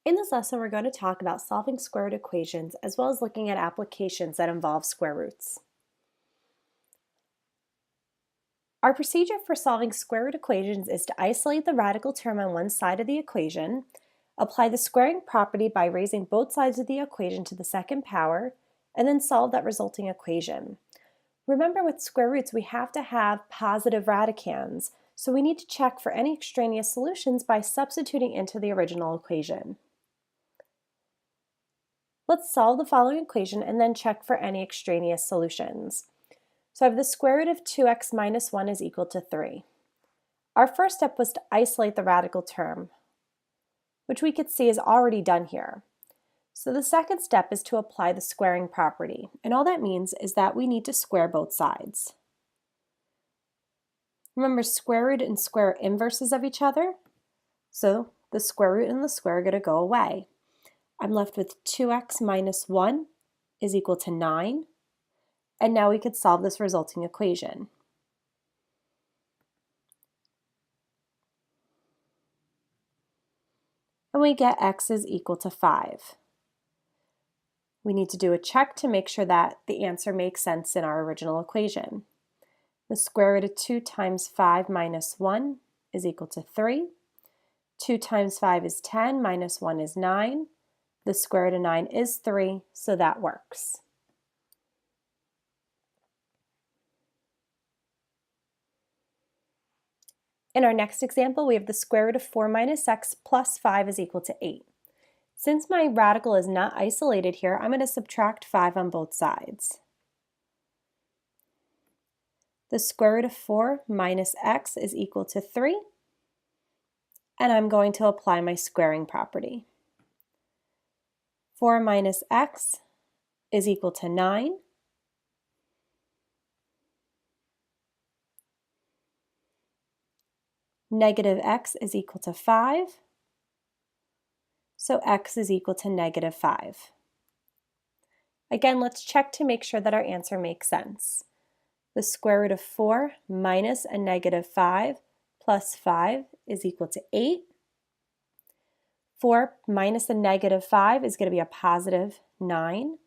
In this lesson, we're going to talk about solving square root equations as well as looking at applications that involve square roots. Our procedure for solving square root equations is to isolate the radical term on one side of the equation, apply the squaring property by raising both sides of the equation to the second power, and then solve that resulting equation. Remember, with square roots, we have to have positive radicands, so we need to check for any extraneous solutions by substituting into the original equation. Let's solve the following equation and then check for any extraneous solutions. So I have the square root of 2x minus 1 is equal to 3. Our first step was to isolate the radical term, which we could see is already done here. So the second step is to apply the squaring property, and all that means is that we need to square both sides. Remember, square root and square inverses of each other, so the square root and the square are going to go away. I'm left with 2x minus 1 is equal to 9, and now we could solve this resulting equation. And we get x is equal to 5. We need to do a check to make sure that the answer makes sense in our original equation. The square root of 2 times 5 minus 1 is equal to 3. 2 times 5 is 10, minus 1 is 9. The square root of 9 is 3, so that works. In our next example, we have the square root of 4 minus x plus 5 is equal to 8. Since my radical is not isolated here, I'm going to subtract 5 on both sides. The square root of 4 minus x is equal to 3, and I'm going to apply my squaring property. 4 minus x is equal to 9. Negative x is equal to 5. So x is equal to negative 5. Again, let's check to make sure that our answer makes sense. The square root of 4 minus a negative 5 plus 5 is equal to 8. 4 minus a negative 5 is going to be a positive 9,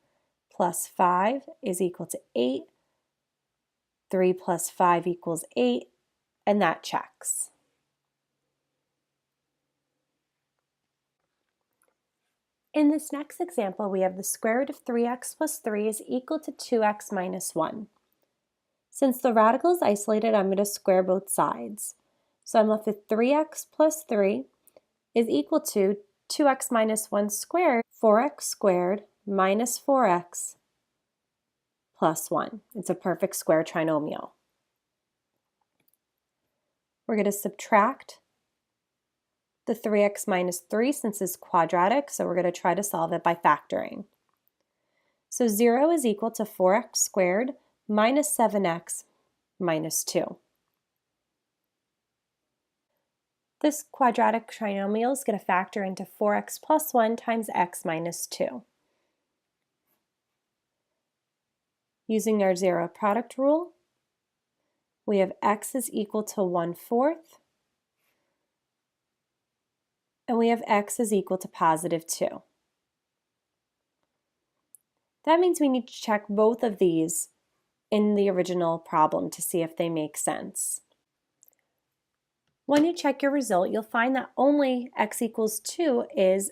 plus 5 is equal to 8. 3 plus 5 equals 8, and that checks. In this next example, we have the square root of 3x plus 3 is equal to 2x minus 1. Since the radical is isolated, I'm going to square both sides. So I'm left with 3x plus 3 is equal to 2x minus 1 squared, 4x squared minus 4x plus 1. It's a perfect square trinomial. We're going to subtract the 3x minus 3 since it's quadratic, so we're going to try to solve it by factoring. So 0 is equal to 4x squared minus 7x minus 2. This quadratic trinomial is going to factor into 4x plus 1 times x minus 2. Using our zero product rule, we have x is equal to 1/4, and we have x is equal to positive 2. That means we need to check both of these in the original problem to see if they make sense. When you check your result, you'll find that only x equals 2 is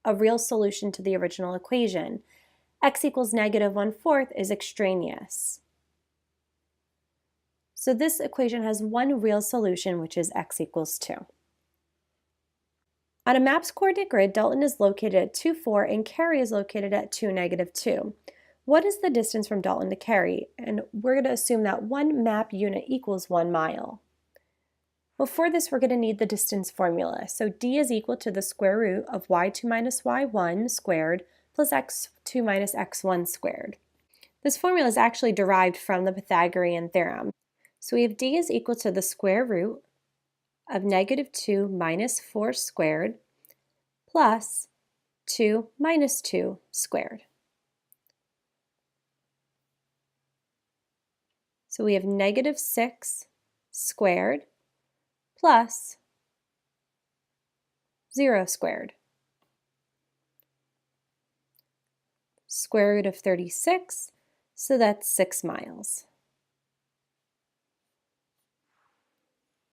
a real solution to the original equation. X equals negative 1/4 is extraneous. So this equation has one real solution, which is x equals 2. On a MAPS coordinate grid, Dalton is located at 2, 4, and Cary is located at 2, negative 2. What is the distance from Dalton to Cary? And we're going to assume that one map unit equals 1 mile. Before this, we're going to need the distance formula. So d is equal to the square root of y2 minus y1 squared plus x2 minus x1 squared. This formula is actually derived from the Pythagorean theorem. So we have d is equal to the square root of negative 2 minus 4 squared plus 2 minus 2 squared. So we have negative 6 squared plus 0 squared. square root of 36, so that's 6 miles.